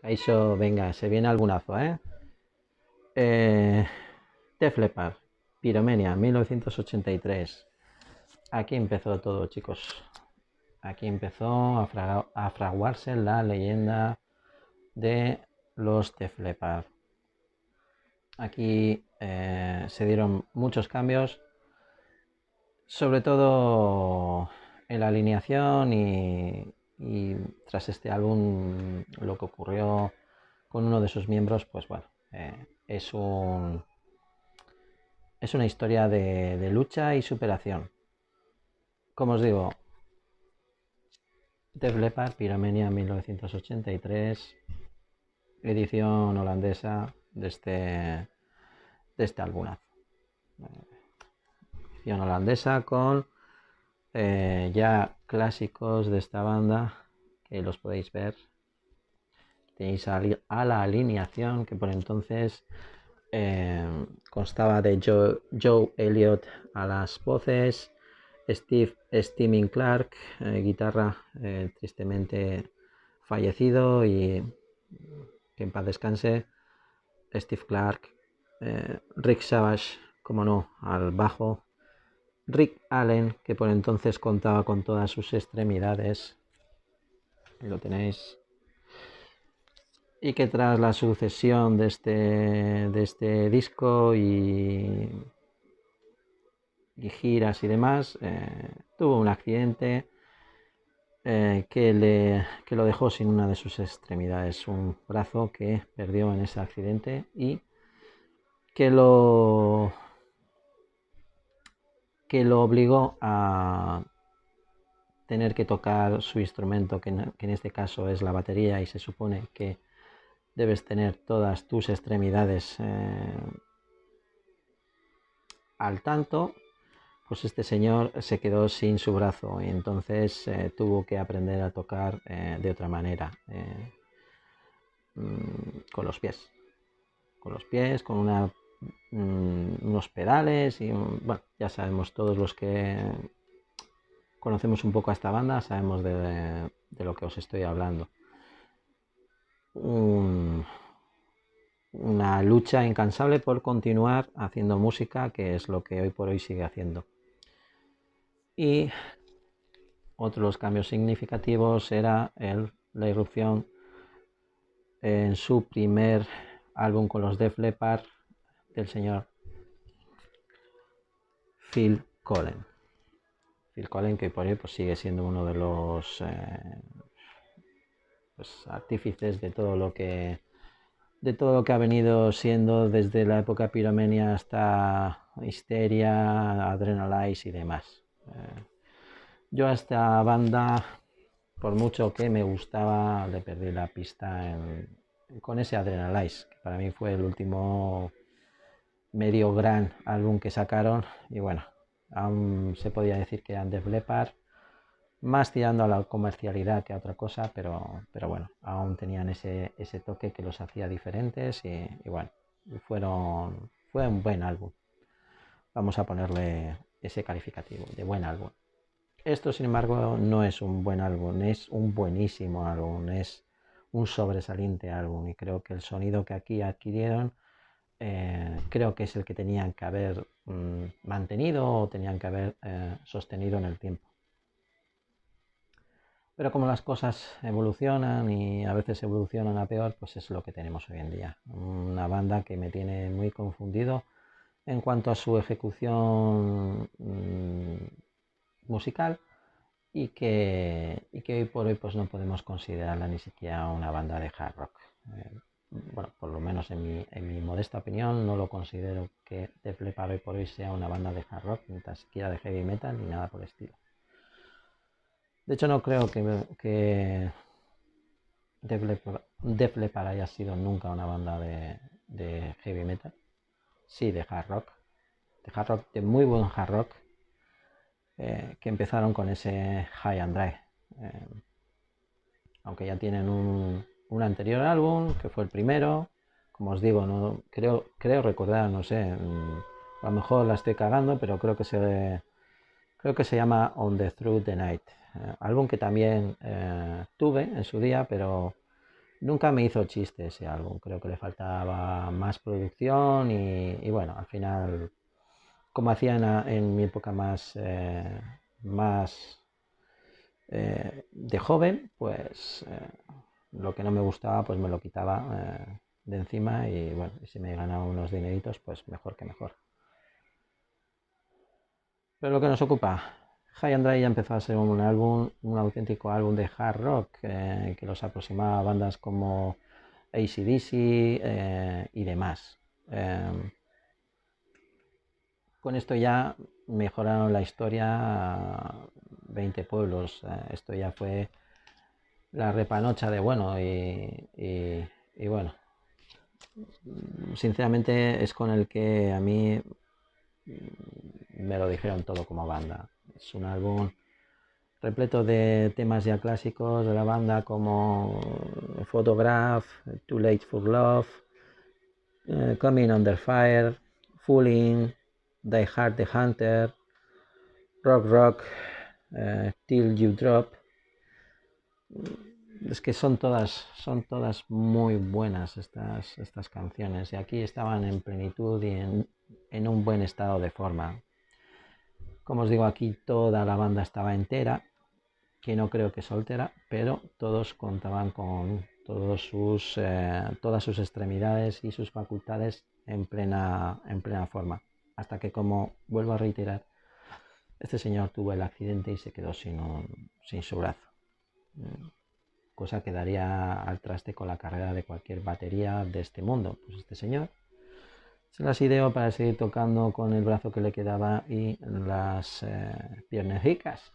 Kaisho, venga, se viene algunazo, ¿eh? eh Def Leppard, Pyromania, 1983. Aquí empezó todo, chicos. Aquí empezó a fraguarse la leyenda de los Def Leppard. Aquí se dieron muchos cambios, sobre todo en la alineación y tras este álbum lo que ocurrió con uno de sus miembros, pues bueno, es es una historia de lucha y superación. Como os digo, Def Leppard, Pyromania 1983, edición holandesa de este álbumazo. Edición holandesa con ya clásicos de esta banda, que los podéis ver. Tenéis a la alineación, que por entonces constaba de Joe Elliott a las voces, Steve Steaming Clark, guitarra, tristemente fallecido y que en paz descanse, Steve Clark, Rick Savage, como no, al bajo, Rick Allen, que por entonces contaba con todas sus extremidades, lo tenéis, y que tras la sucesión de este disco y giras y demás, tuvo un accidente que lo dejó sin una de sus extremidades, un brazo que perdió en ese accidente y que lo obligó a tener que tocar su instrumento, que en este caso es la batería, y se supone que debes tener todas tus extremidades al tanto. Pues este señor se quedó sin su brazo y entonces tuvo que aprender a tocar de otra manera, con los pies, con unos pedales y bueno, ya sabemos, todos los que conocemos un poco a esta banda sabemos de lo que os estoy hablando. Una lucha incansable por continuar haciendo música, que es lo que hoy por hoy sigue haciendo. Y otro de los cambios significativos era la irrupción en su primer álbum con los Def Leppard del señor Phil Collen. Phil Collen, que por hoy pues sigue siendo uno de los pues, artífices de todo lo que ha venido siendo desde la época Pyromania hasta Histeria, Adrenalize y demás. Yo a esta banda, por mucho que me gustaba, le perdí la pista con ese Adrenalize, que para mí fue el último medio gran álbum que sacaron. Y bueno, aún se podía decir que eran Def Leppard, más tirando a la comercialidad que a otra cosa, pero bueno, aún tenían ese toque que los hacía diferentes y bueno, fue un buen álbum. Vamos a ponerle ese calificativo de buen álbum. Esto, sin embargo, no es un buen álbum, es un buenísimo álbum, es un sobresaliente álbum, y creo que el sonido que aquí adquirieron creo que es el que tenían que haber mantenido o tenían que haber sostenido en el tiempo. Pero como las cosas evolucionan y a veces evolucionan a peor, pues es lo que tenemos hoy en día. Una banda que me tiene muy confundido en cuanto a su ejecución musical, y que hoy por hoy pues no podemos considerarla ni siquiera una banda de hard rock. Bueno, por lo menos en mi modesta opinión no lo considero que Def Leppard hoy por hoy sea una banda de hard rock, ni tan siquiera de heavy metal, ni nada por el estilo. De hecho, no creo que Def Leppard haya sido nunca una banda de heavy metal. Sí, de hard rock, de muy buen hard rock, que empezaron con ese High and Dry. Aunque ya tienen un anterior álbum, que fue el primero. Como os digo, no creo recordar, no sé, a lo mejor la estoy cagando, pero creo que se llama On the Through the Night, álbum que también tuve en su día, pero Nunca me hizo chiste ese álbum, creo que le faltaba más producción y bueno, al final, como hacía en mi época más de joven, pues lo que no me gustaba pues me lo quitaba de encima y bueno, si me ganaba unos dineritos pues mejor que mejor. Pero lo que nos ocupa, High and Dry ya empezó a ser un álbum, un auténtico álbum de hard rock que los aproximaba a bandas como AC/DC y demás. Eh, con esto ya mejoraron la historia a 20 pueblos. Esto ya fue la repanocha de bueno y bueno, sinceramente es con el que a mí me lo dijeron todo como banda. Es un álbum repleto de temas ya clásicos de la banda como Photograph, Too Late for Love, Coming Under Fire, Fooling, Die Hard the Hunter, Rock Rock, Till You Drop. Es que son todas muy buenas estas canciones y aquí estaban en plenitud y en un buen estado de forma. Como os digo, aquí toda la banda estaba entera, que no creo que soltera, pero todos contaban con todas sus extremidades y sus facultades en plena forma. Hasta que, como vuelvo a reiterar, este señor tuvo el accidente y se quedó sin su brazo. Cosa que daría al traste con la carrera de cualquier batería de este mundo. Pues este señor se las ideó para seguir tocando con el brazo que le quedaba y las piernecicas.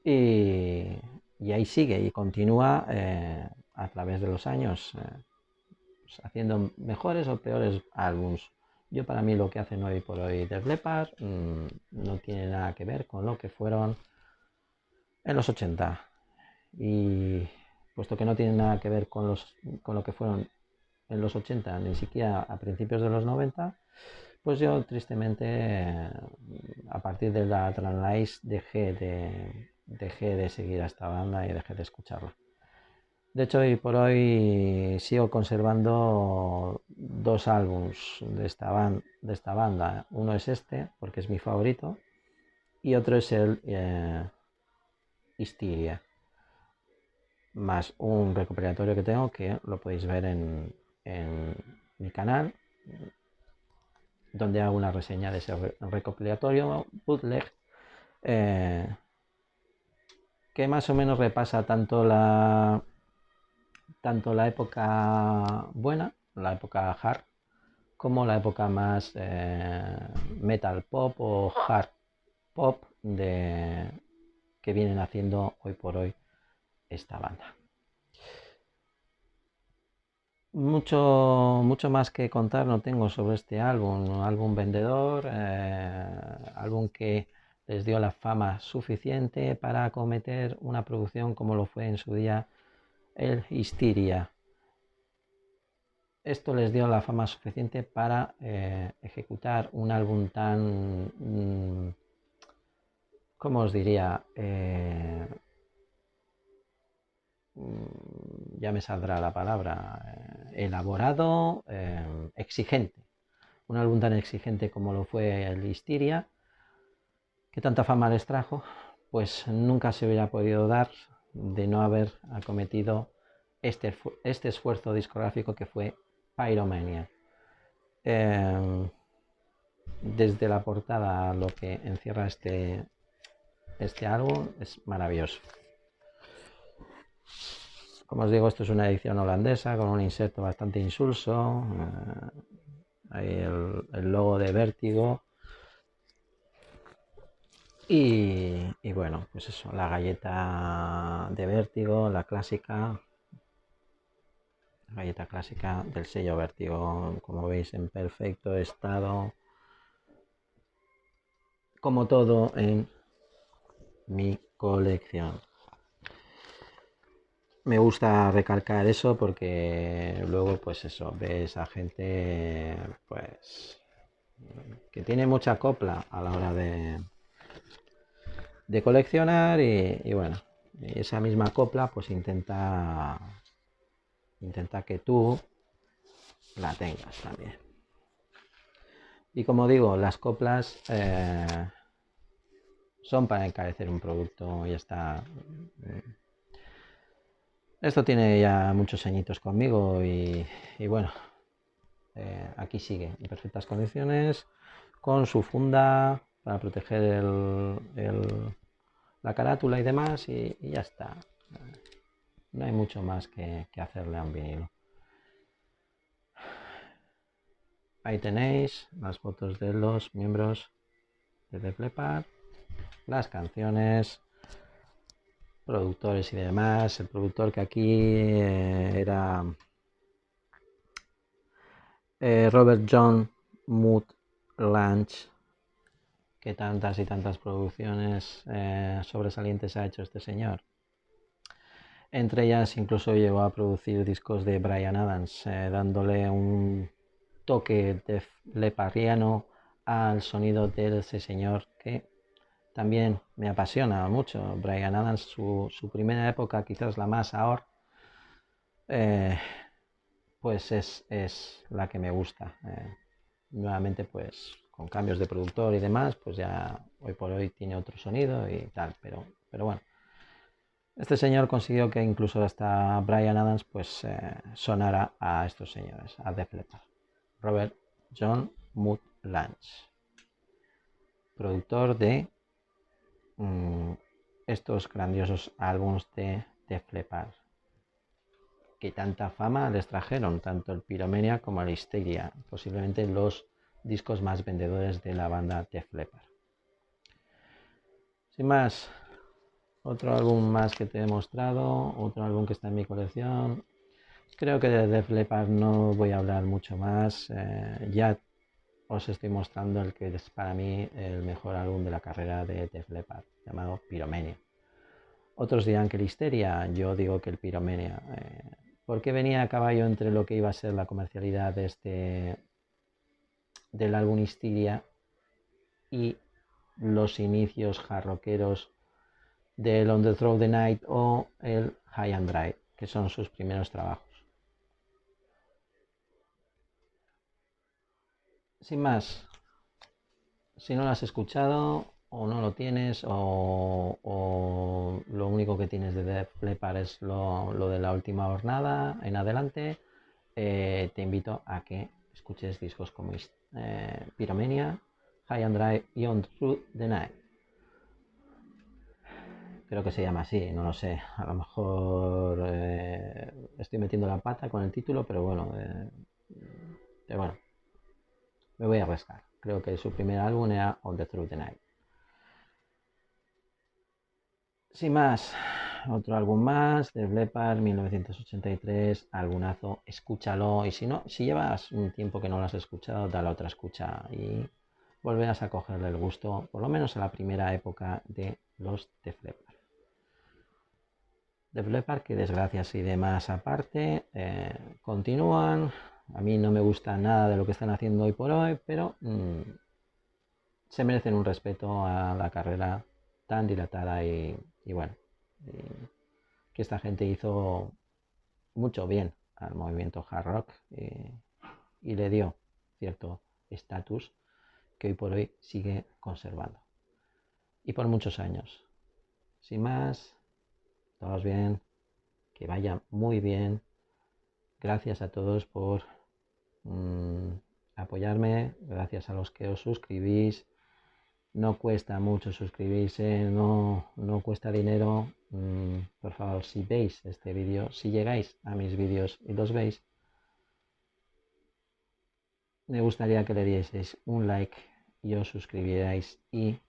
Y ahí sigue y continúa a través de los años pues haciendo mejores o peores álbums. Yo para mí lo que hacen hoy por hoy Def Leppard no tiene nada que ver con lo que fueron en los 80. Y puesto que no tiene nada que ver con lo que fueron en los 80, ni siquiera a principios de los 90, pues yo tristemente a partir de la Translate dejé de seguir a esta banda y dejé de escucharla. De hecho, hoy por hoy sigo conservando dos álbums de esta banda. Uno es este, porque es mi favorito, y otro es el Hysteria, más un recopilatorio que tengo que lo podéis ver en mi canal, donde hago una reseña de ese recopilatorio bootleg, que más o menos repasa tanto la época buena, la época hard, como la época más metal pop o hard pop que vienen haciendo hoy por hoy esta banda. Mucho más que contar no tengo sobre este álbum vendedor, álbum que les dio la fama suficiente para acometer una producción como lo fue en su día el Hysteria. Esto les dio la fama suficiente para ejecutar un álbum tan, ¿cómo os diría? Ya me saldrá la palabra, elaborado, exigente. Un álbum tan exigente como lo fue el Hysteria, que tanta fama les trajo, pues nunca se hubiera podido dar de no haber acometido este esfuerzo discográfico que fue Pyromania. Desde la portada a lo que encierra este álbum es maravilloso. Como os digo, esto es una edición holandesa con un inserto bastante insulso. Ahí el logo de Vértigo. Y bueno, pues eso, la galleta de Vértigo, la galleta clásica del sello Vértigo, como veis en perfecto estado, como todo en mi colección. Me gusta recalcar eso porque luego pues eso, ves a gente pues que tiene mucha copla a la hora de coleccionar y bueno, esa misma copla pues intenta intenta que tú la tengas también. Y como digo, las coplas son para encarecer un producto y está. Esto tiene ya muchos añitos conmigo y bueno, aquí sigue en perfectas condiciones, con su funda para proteger la carátula y demás, y ya está. No hay mucho más que hacerle a un vinilo. Ahí tenéis las fotos de los miembros de Def Leppard, las canciones, productores y demás. El productor que aquí era Robert John Muth Lange, que tantas y tantas producciones sobresalientes ha hecho este señor. Entre ellas incluso llegó a producir discos de Bryan Adams, dándole un toque de lepariano al sonido de ese señor que también me apasiona mucho. Bryan Adams, su primera época, quizás la más ahora, pues es la que me gusta. Nuevamente, pues con cambios de productor y demás, pues ya hoy por hoy tiene otro sonido y tal, pero bueno. Este señor consiguió que incluso hasta Bryan Adams pues sonara a estos señores, a Def Leppard. Robert John Muth Lange, productor de estos grandiosos álbumes de Def Leppard, que tanta fama les trajeron, tanto el Pyromania como el Hysteria, posiblemente los discos más vendedores de la banda Def Leppard. Sin más, otro álbum más que te he mostrado, otro álbum que está en mi colección. Creo que de Def Leppard no voy a hablar mucho más. Ya os estoy mostrando el que es para mí el mejor álbum de la carrera de Def Leppard, llamado Pyromania. Otros dirán que el Hysteria, yo digo que el Pyromania, porque venía a caballo entre lo que iba a ser la comercialidad del álbum Hysteria y los inicios jarroqueros del On the Through the Night o el High and Dry, que son sus primeros trabajos. Sin más, si no lo has escuchado o no lo tienes o lo único que tienes de Def Leppard es lo de la última jornada en adelante, te invito a que escuches discos como Pyromania, High and Dry y On Through the Night. Creo que se llama así, no lo sé. A lo mejor estoy metiendo la pata con el título, pero bueno, me voy a arriesgar. Creo que su primer álbum era On the Through the Night. Sin más, otro álbum más, Def Leppard, 1983, albumazo, escúchalo. Y si no, si llevas un tiempo que no lo has escuchado, dale otra escucha y volverás a cogerle el gusto, por lo menos a la primera época de los Def Leppard. Def Leppard, que desgracias y demás aparte, continúan. A mí no me gusta nada de lo que están haciendo hoy por hoy, pero se merecen un respeto a la carrera tan dilatada y bueno, que esta gente hizo mucho bien al movimiento hard rock y le dio cierto estatus que hoy por hoy sigue conservando y por muchos años. Sin más, todos bien, que vaya muy bien. Gracias a todos por apoyarme, gracias a los que os suscribís. No cuesta mucho suscribirse, no cuesta dinero. Por favor, si veis este vídeo, si llegáis a mis vídeos y los veis, me gustaría que le dieseis un like y os suscribierais y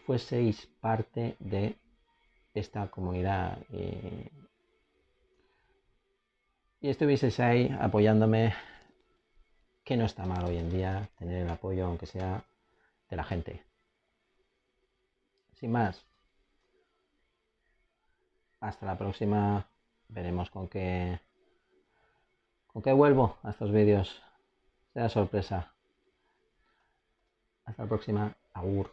fueseis parte de esta comunidad y estuvieseis ahí apoyándome, que no está mal hoy en día tener el apoyo, aunque sea de la gente. Sin más, hasta la próxima. Veremos con qué vuelvo a estos vídeos. Será sorpresa. Hasta la próxima. Agur.